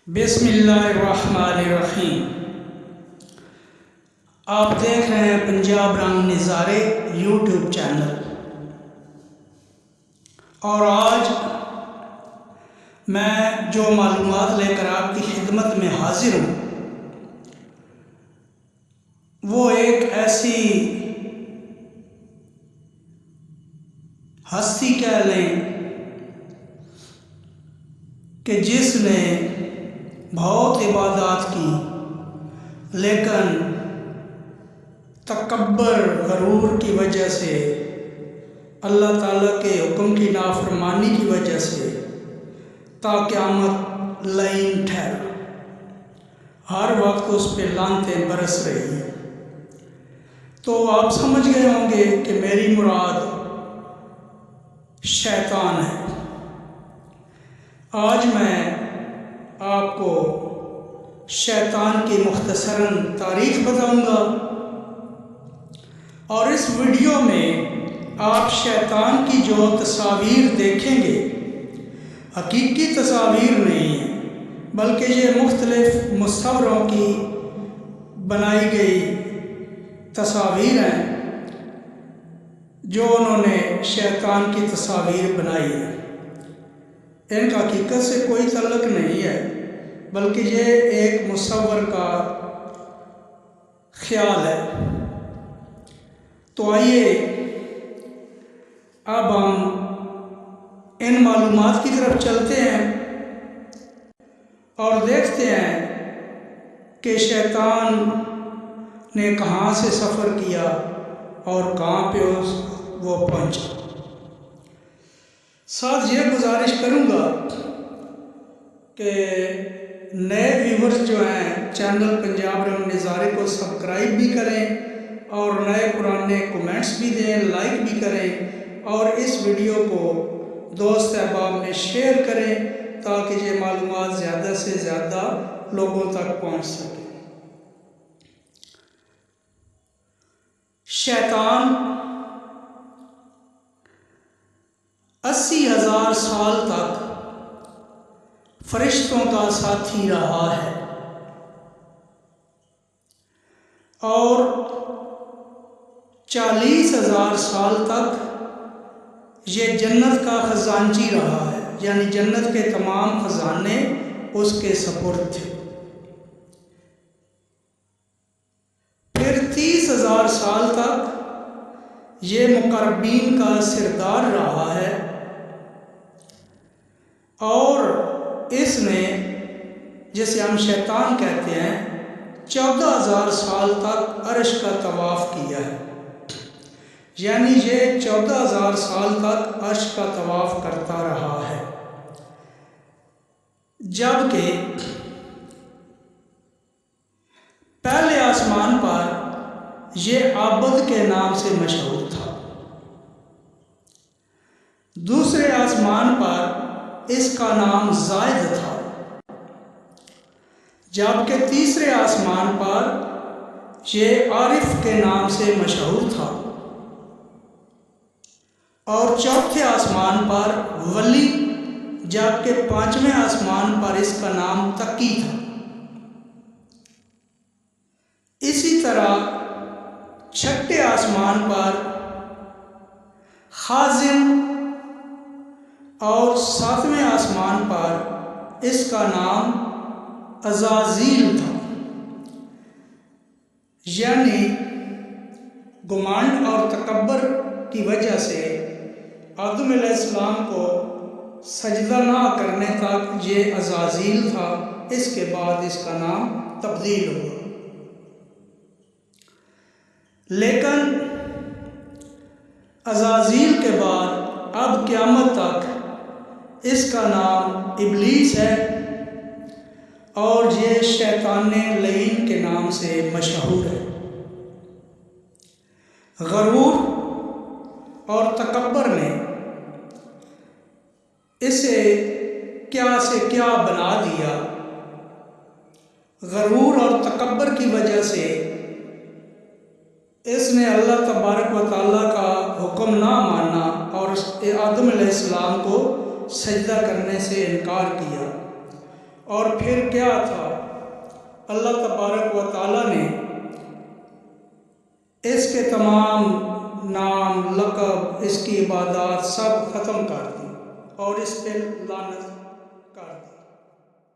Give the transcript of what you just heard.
بسم اللہ الرحمن الرحیم۔ آپ دیکھ رہے ہیں پنجاب رنگ نظارے یوٹیوب چینل، اور آج میں جو معلومات لے کر آپ کی خدمت میں حاضر ہوں وہ ایک ایسی ہستی کہہ لیں کہ جس نے بہت عبادات کی، لیکن تکبر غرور کی وجہ سے، اللہ تعالیٰ کے حکم کی نافرمانی کی وجہ سے تا قیامت لعین ٹھہرا، ہر وقت اس پہ لعنتیں برس رہی ہیں۔ تو آپ سمجھ گئے ہوں گے کہ میری مراد شیطان ہے۔ آج میں آپ کو شیطان کی مختصراً تاریخ بتاؤں گا، اور اس ویڈیو میں آپ شیطان کی جو تصاویر دیکھیں گے حقیقی تصاویر نہیں ہیں، بلکہ یہ مختلف مصوروں کی بنائی گئی تصاویر ہیں جو انہوں نے شیطان کی تصاویر بنائی ہیں۔ ان کا حقیقت سے کوئی تعلق نہیں ہے، بلکہ یہ ایک مصور کا خیال ہے۔ تو آئیے اب ہم ان معلومات کی طرف چلتے ہیں اور دیکھتے ہیں کہ شیطان نے کہاں سے سفر کیا اور کہاں پہ وہ پہنچا۔ ساتھ یہ گزارش کروں گا کہ نئے ویورز جو ہیں چینل پنجاب رنگ نظارے کو سبسکرائب بھی کریں، اور نئے پرانے کومنٹس بھی دیں، لائک بھی کریں، اور اس ویڈیو کو دوست احباب میں شیئر کریں تاکہ یہ معلومات زیادہ سے زیادہ لوگوں تک پہنچ سکے۔ شیطان 80,000 سال تک فرشتوں کا ساتھی رہا ہے، اور 40,000 سال تک یہ جنت کا خزانچی رہا ہے، یعنی جنت کے تمام خزانے اس کے سپرد تھے۔ پھر 30,000 سال تک یہ مقربین کا سردار رہا ہے، اور اس نے، جسے ہم شیطان کہتے ہیں، 14,000 سال تک عرش کا طواف کیا ہے، یعنی یہ 14,000 سال تک عرش کا طواف کرتا رہا ہے، جبکہ پہلے آسمان پر یہ عابد کے نام سے مشہور تھا، دوسرے آسمان پر اس کا نام زائد تھا، جبکہ تیسرے آسمان پر یہ عارف کے نام سے مشہور تھا، اور چوتھے آسمان پر ولی، جبکہ پانچویں آسمان پر اس کا نام تقی تھا۔ اسی طرح چھٹے آسمان پر خازن، اور ساتویں آسمان پر اس کا نام عزازیل تھا، یعنی گمانڈ اور تکبر کی وجہ سے آدم علیہ السلام کو سجدہ نہ کرنے تک یہ عزازیل تھا، اس کے بعد اس کا نام تبدیل ہوا۔ لیکن عزازیل کے بعد اب قیامت تک اس کا نام ابلیس ہے، اور یہ شیطان لعین کے نام سے مشہور ہے۔ غرور اور تکبر نے اسے کیا سے کیا بنا دیا۔ غرور اور تکبر کی وجہ سے اس نے اللہ تبارک و تعالیٰ کا حکم نہ مانا اور آدم علیہ السلام کو سجدہ کرنے سے انکار کیا، اور پھر کیا تھا؟ اللہ تبارک و تعالیٰ نے اس کے تمام نام، لقب، اس کی عبادات سب ختم کر دی اور اس پہ لعنت کر دی۔